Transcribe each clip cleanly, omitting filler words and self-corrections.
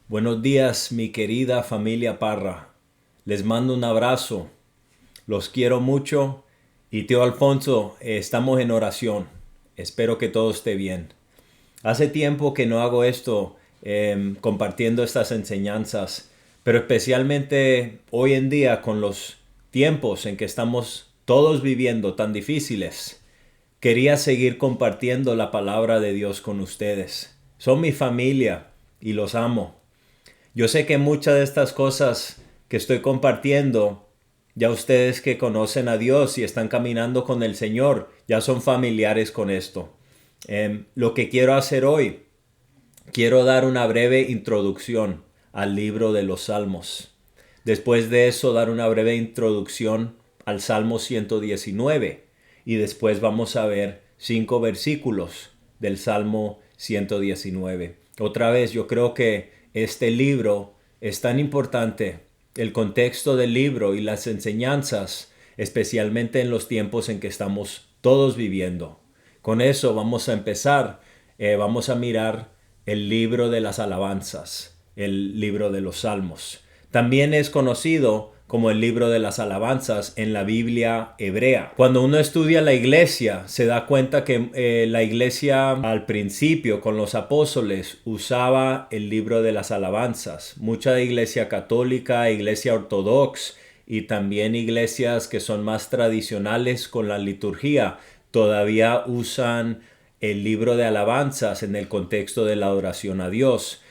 Buenos días, mi querida familia Parra. Les mando un abrazo. Los quiero mucho. Y tío Alfonso, estamos en oración. Espero que todo esté bien. Hace tiempo que no hago esto, compartiendo estas enseñanzas, pero especialmente hoy en día con los tiempos en que estamos todos viviendo tan difíciles. Quería seguir compartiendo la palabra de Dios con ustedes. Son mi familia y los amo. Yo sé que muchas de estas cosas que estoy compartiendo, ya ustedes que conocen a Dios y están caminando con el Señor, ya son familiares con esto. Lo que quiero hacer hoy, quiero dar una breve introducción al libro de los Salmos. Después de eso, dar una breve introducción al Salmo 119. Y después vamos a ver 5 versículos del Salmo 119. Otra vez, yo creo que este libro es tan importante, el contexto del libro y las enseñanzas, especialmente en los tiempos en que estamos todos viviendo. Con eso vamos a empezar. Vamos a mirar el libro de las alabanzas, el libro de los Salmos. También es conocido como el libro de las alabanzas en la Biblia hebrea. Cuando uno estudia la iglesia, se da cuenta que la iglesia al principio con los apóstoles usaba el libro de las alabanzas. Mucha iglesia católica, iglesia ortodoxa y también iglesias que son más tradicionales con la liturgia todavía usan el libro de alabanzas en el contexto de la adoración a Dios.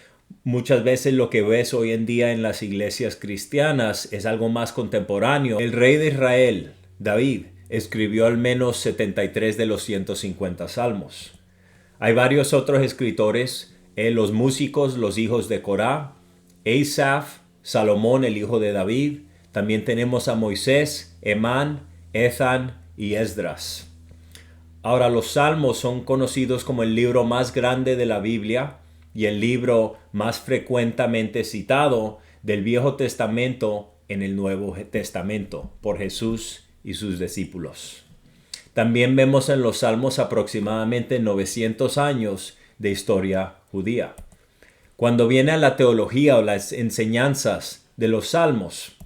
Muchas veces lo que ves hoy en día en las iglesias cristianas es algo más contemporáneo. El rey de Israel, David, escribió al menos 73 de los 150 salmos. Hay varios otros escritores, los músicos, los hijos de Corá, Asaf, Salomón, el hijo de David. También tenemos a Moisés, Emán, Ethan y Esdras. Ahora, los salmos son conocidos como el libro más grande de la Biblia y el libro más frecuentemente citado del Viejo Testamento en el Nuevo Testamento por Jesús y sus discípulos. También vemos en los salmos aproximadamente 900 años de historia judía. Cuando viene a la teología o las enseñanzas de los salmos,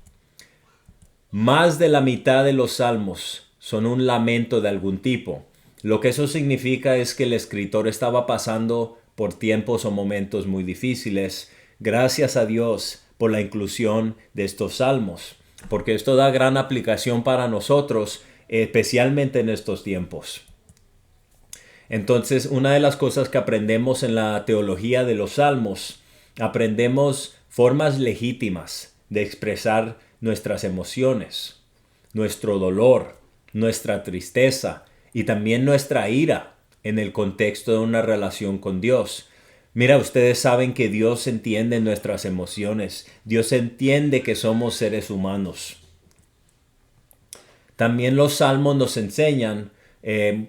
más de la mitad de los salmos son un lamento de algún tipo. Lo que eso significa es que el escritor estaba pasando por tiempos o momentos muy difíciles. Gracias a Dios por la inclusión de estos salmos, porque esto da gran aplicación para nosotros, especialmente en estos tiempos. Entonces, una de las cosas que aprendemos en la teología de los salmos, aprendemos formas legítimas de expresar nuestras emociones, nuestro dolor, nuestra tristeza y también nuestra ira en el contexto de una relación con Dios. Mira, ustedes saben que Dios entiende nuestras emociones. Dios entiende que somos seres humanos. También los salmos nos enseñan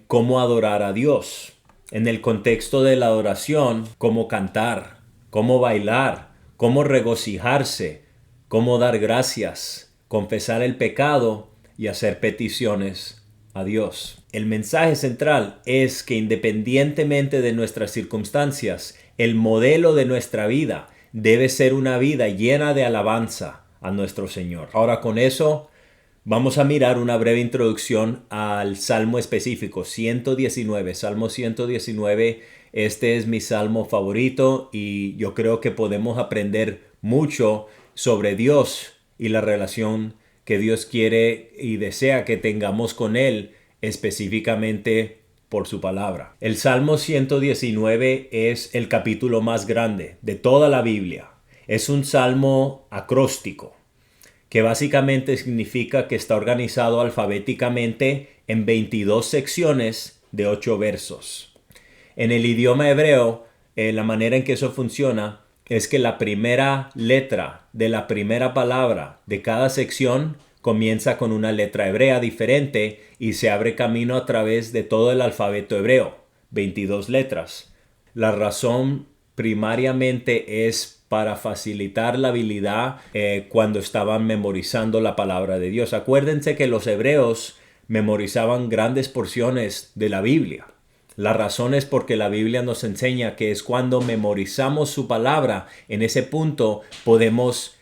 cómo adorar a Dios. En el contexto de la adoración, cómo cantar, cómo bailar, cómo regocijarse, cómo dar gracias, confesar el pecado y hacer peticiones a Dios. El mensaje central es que independientemente de nuestras circunstancias, el modelo de nuestra vida debe ser una vida llena de alabanza a nuestro Señor. Ahora con eso vamos a mirar una breve introducción al salmo específico, 119, Salmo 119. Este es mi salmo favorito y yo creo que podemos aprender mucho sobre Dios y la relación que Dios quiere y desea que tengamos con Él, específicamente por su palabra. El Salmo 119 es el capítulo más grande de toda la Biblia. Es un salmo acróstico, que básicamente significa que está organizado alfabéticamente en 22 secciones de 8 versos. En el idioma hebreo, la manera en que eso funciona es que la primera letra de la primera palabra de cada sección comienza con una letra hebrea diferente y se abre camino a través de todo el alfabeto hebreo, 22 letras. La razón primariamente es para facilitar la habilidad cuando estaban memorizando la palabra de Dios. Acuérdense que los hebreos memorizaban grandes porciones de la Biblia. La razón es porque la Biblia nos enseña que es cuando memorizamos su palabra, en ese punto podemos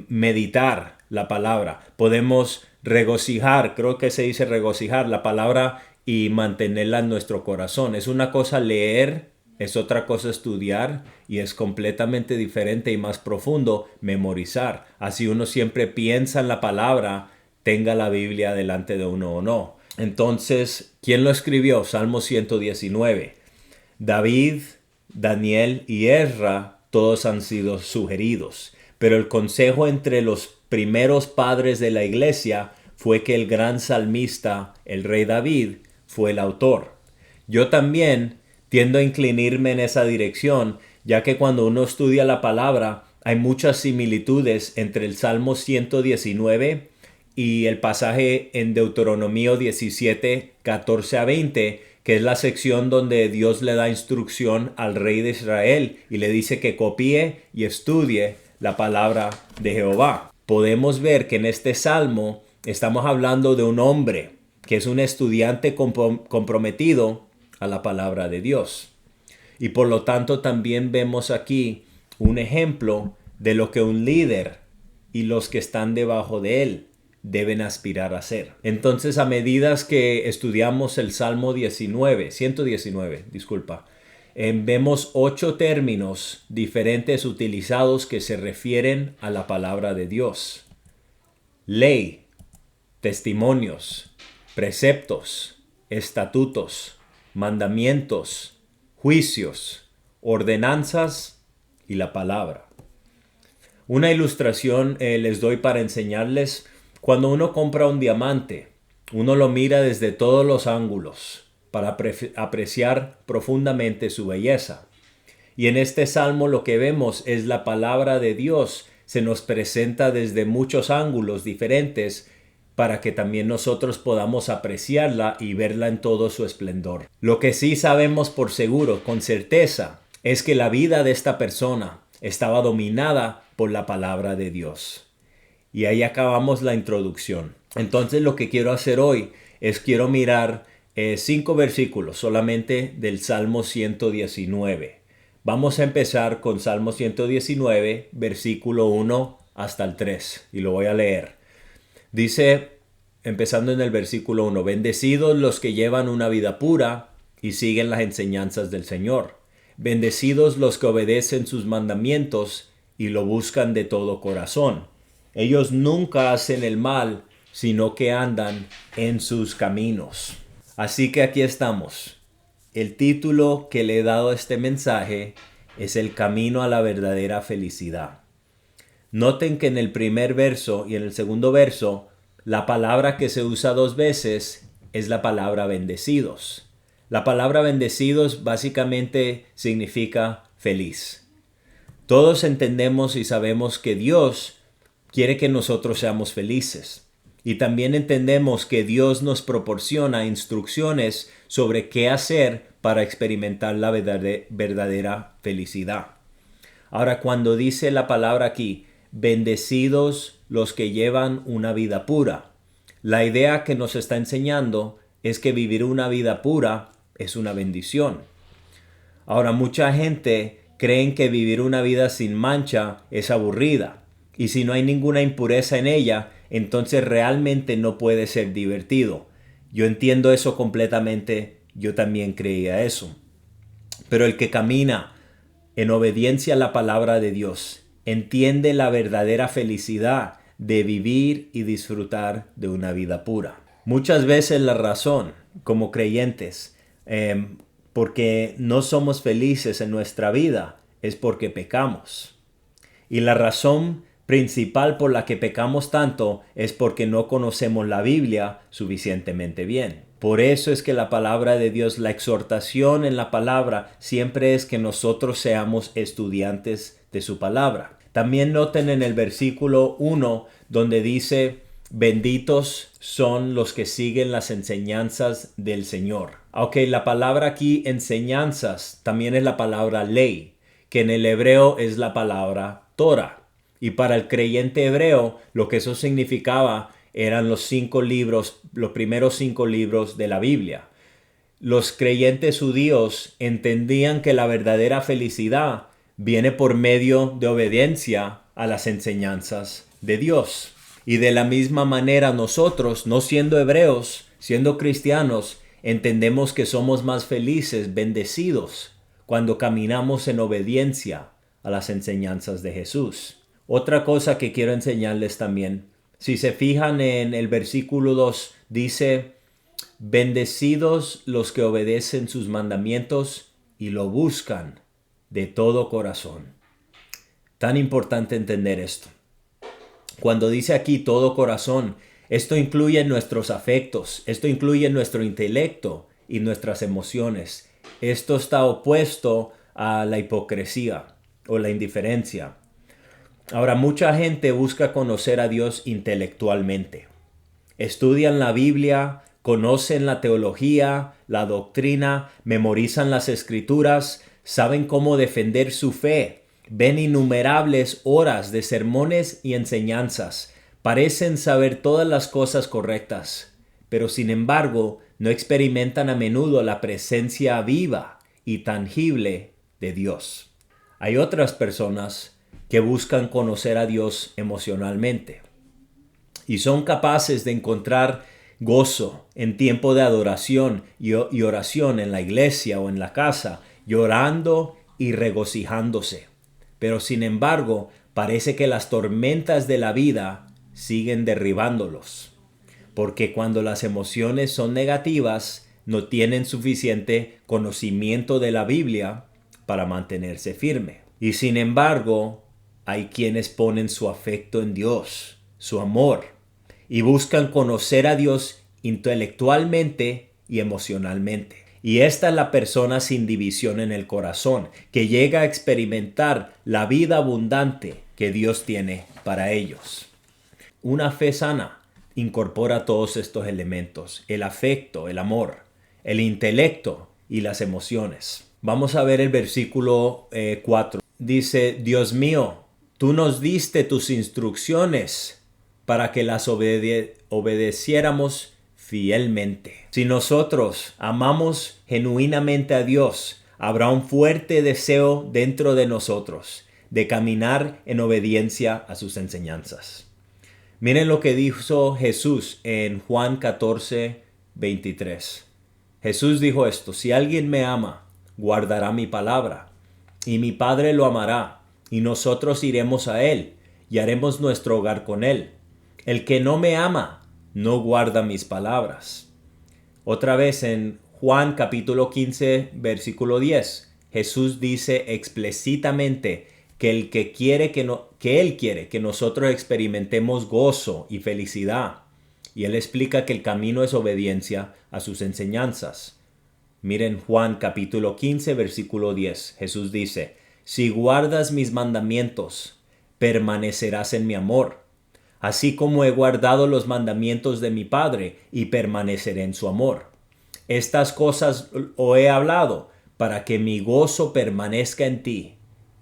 meditar la palabra, podemos regocijar, creo que se dice regocijar la palabra y mantenerla en nuestro corazón. Es una cosa leer, es otra cosa estudiar y es completamente diferente y más profundo memorizar. Así uno siempre piensa en la palabra, tenga la Biblia delante de uno o no. Entonces, ¿quién lo escribió? Salmo 119. David, Daniel y Ezra, todos han sido sugeridos. Pero el consejo entre los primeros padres de la iglesia fue que el gran salmista, el rey David, fue el autor. Yo también tiendo a inclinarme en esa dirección, ya que cuando uno estudia la palabra, hay muchas similitudes entre el Salmo 119 y el pasaje en Deuteronomio 17, 14 a 20, que es la sección donde Dios le da instrucción al rey de Israel y le dice que copie y estudie la palabra de Jehová. Podemos ver que en este salmo estamos hablando de un hombre que es un estudiante comprometido a la palabra de Dios. Y por lo tanto también vemos aquí un ejemplo de lo que un líder y los que están debajo de él deben aspirar a ser. Entonces, a medida que estudiamos el Salmo 119, vemos 8 términos diferentes utilizados que se refieren a la palabra de Dios. Ley, testimonios, preceptos, estatutos, mandamientos, juicios, ordenanzas y la palabra. Una ilustración les doy para enseñarles. Cuando uno compra un diamante, uno lo mira desde todos los ángulos para apreciar profundamente su belleza. Y en este salmo lo que vemos es la palabra de Dios se nos presenta desde muchos ángulos diferentes para que también nosotros podamos apreciarla y verla en todo su esplendor. Lo que sí sabemos por seguro, con certeza, es que la vida de esta persona estaba dominada por la palabra de Dios. Y ahí acabamos la introducción. Entonces lo que quiero hacer hoy es quiero mirar 5 versículos solamente del Salmo 119. Vamos a empezar con Salmo 119, versículo 1 hasta el 3. Y lo voy a leer. Dice, empezando en el versículo 1, bendecidos los que llevan una vida pura y siguen las enseñanzas del Señor. Bendecidos los que obedecen sus mandamientos y lo buscan de todo corazón. Ellos nunca hacen el mal, sino que andan en sus caminos. Así que aquí estamos. El título que le he dado a este mensaje es El camino a la verdadera felicidad. Noten que en el primer verso y en el segundo verso, la palabra que se usa 2 veces es la palabra bendecidos. La palabra bendecidos básicamente significa feliz. Todos entendemos y sabemos que Dios quiere que nosotros seamos felices. Y también entendemos que Dios nos proporciona instrucciones sobre qué hacer para experimentar la verdadera felicidad. Ahora, cuando dice la palabra aquí, bendecidos los que llevan una vida pura, la idea que nos está enseñando es que vivir una vida pura es una bendición. Ahora, mucha gente cree que vivir una vida sin mancha es aburrida. Y si no hay ninguna impureza en ella, entonces realmente no puede ser divertido. Yo entiendo eso completamente, yo también creía eso. Pero el que camina en obediencia a la palabra de Dios, entiende la verdadera felicidad de vivir y disfrutar de una vida pura. Muchas veces la razón, como creyentes, porque no somos felices en nuestra vida, es porque pecamos. Y la razón principal por la que pecamos tanto es porque no conocemos la Biblia suficientemente bien. Por eso es que la palabra de Dios, la exhortación en la palabra, siempre es que nosotros seamos estudiantes de su palabra. También noten en el versículo 1 donde dice, benditos son los que siguen las enseñanzas del Señor. Aunque la palabra aquí enseñanzas también es la palabra ley, que en el hebreo es la palabra Torah. Y para el creyente hebreo, lo que eso significaba eran los 5 libros, los primeros 5 libros de la Biblia. los creyentes judíos entendían que la verdadera felicidad viene por medio de obediencia a las enseñanzas de Dios. Y de la misma manera nosotros, no siendo hebreos, siendo cristianos, entendemos que somos más felices, bendecidos, cuando caminamos en obediencia a las enseñanzas de Jesús. Otra cosa que quiero enseñarles también, si se fijan en el versículo 2, dice: bendecidos los que obedecen sus mandamientos y lo buscan de todo corazón. Tan importante entender esto. Cuando dice aquí todo corazón, esto incluye nuestros afectos, esto incluye nuestro intelecto y nuestras emociones. Esto está opuesto a la hipocresía o la indiferencia. Ahora, mucha gente busca conocer a Dios intelectualmente. Estudian la Biblia, conocen la teología, la doctrina, memorizan las escrituras, saben cómo defender su fe, ven innumerables horas de sermones y enseñanzas, parecen saber todas las cosas correctas, pero sin embargo no experimentan a menudo la presencia viva y tangible de Dios. Hay otras personas que buscan conocer a Dios emocionalmente y son capaces de encontrar gozo en tiempo de adoración y oración en la iglesia o en la casa, llorando y regocijándose. Pero sin embargo, parece que las tormentas de la vida siguen derribándolos, porque cuando las emociones son negativas, no tienen suficiente conocimiento de la Biblia para mantenerse firme. Y sin embargo, hay quienes ponen su afecto en Dios, su amor, y buscan conocer a Dios intelectualmente y emocionalmente. Y esta es la persona sin división en el corazón, que llega a experimentar la vida abundante que Dios tiene para ellos. Una fe sana incorpora todos estos elementos: el afecto, el amor, el intelecto y las emociones. Vamos a ver el versículo 4. Dice: Dios mío, tú nos diste tus instrucciones para que las obedeciéramos fielmente. Si nosotros amamos genuinamente a Dios, habrá un fuerte deseo dentro de nosotros de caminar en obediencia a sus enseñanzas. Miren lo que dijo Jesús en Juan 14:23. Jesús dijo esto: si alguien me ama, guardará mi palabra, y mi Padre lo amará, y nosotros iremos a él, y haremos nuestro hogar con él. El que no me ama, no guarda mis palabras. Otra vez en Juan capítulo 15, versículo 10, Jesús dice explícitamente que Él quiere que nosotros experimentemos gozo y felicidad. Y Él explica que el camino es obediencia a sus enseñanzas. Miren Juan capítulo 15, versículo 10. Jesús dice: si guardas mis mandamientos, permanecerás en mi amor, así como he guardado los mandamientos de mi Padre y permaneceré en su amor. Estas cosas os he hablado para que mi gozo permanezca en ti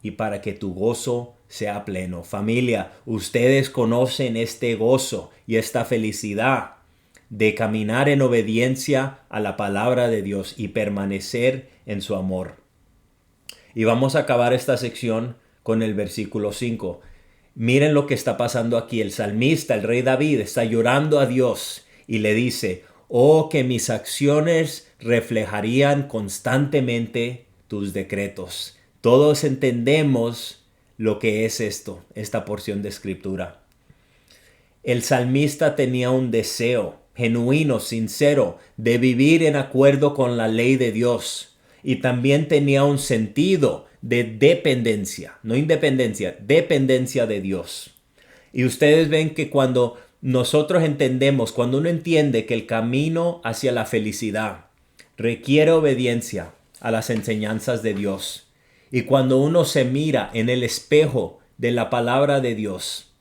y para que tu gozo sea pleno. Familia, ustedes conocen este gozo y esta felicidad de caminar en obediencia a la palabra de Dios y permanecer en su amor. Y vamos a acabar esta sección con el versículo 5. Miren lo que está pasando aquí. El salmista, el rey David, está llorando a Dios y le dice: oh, que mis acciones reflejarían constantemente tus decretos. Todos entendemos lo que es esta porción de escritura. El salmista tenía un deseo genuino, sincero, de vivir en acuerdo con la ley de Dios. Y también tenía un sentido de dependencia, no independencia, dependencia de Dios. Y ustedes ven que cuando nosotros entendemos, cuando uno entiende que el camino hacia la felicidad requiere obediencia a las enseñanzas de Dios, y cuando uno se mira en el espejo de la palabra de Dios,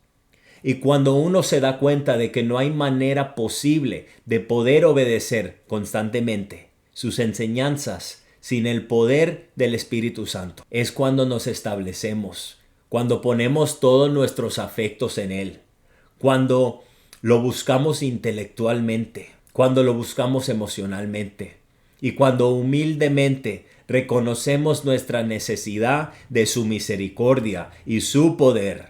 y cuando uno se da cuenta de que no hay manera posible de poder obedecer constantemente sus enseñanzas sin el poder del Espíritu Santo, es cuando nos establecemos, cuando ponemos todos nuestros afectos en Él, cuando lo buscamos intelectualmente, cuando lo buscamos emocionalmente. Y cuando humildemente reconocemos nuestra necesidad de su misericordia y su poder,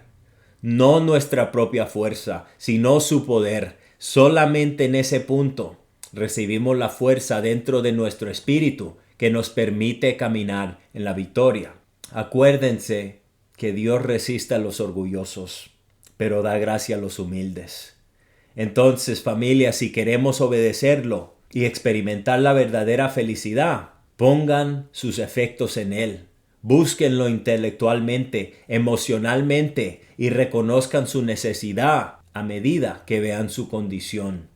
no nuestra propia fuerza, sino su poder, solamente en ese punto recibimos la fuerza dentro de nuestro espíritu que nos permite caminar en la victoria. Acuérdense que Dios resiste a los orgullosos, pero da gracia a los humildes. Entonces, familia, si queremos obedecerlo y experimentar la verdadera felicidad, pongan sus efectos en Él. Búsquenlo intelectualmente, emocionalmente y reconozcan su necesidad a medida que vean su condición.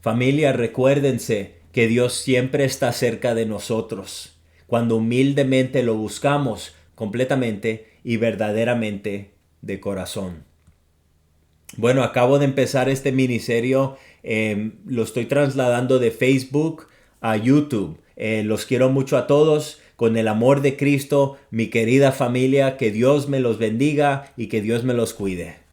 Familia, recuérdense que Dios siempre está cerca de nosotros cuando humildemente lo buscamos completamente y verdaderamente de corazón. Bueno, acabo de empezar este miniserio, lo estoy trasladando de Facebook a YouTube. Los quiero mucho a todos, con el amor de Cristo, mi querida familia, que Dios me los bendiga y que Dios me los cuide.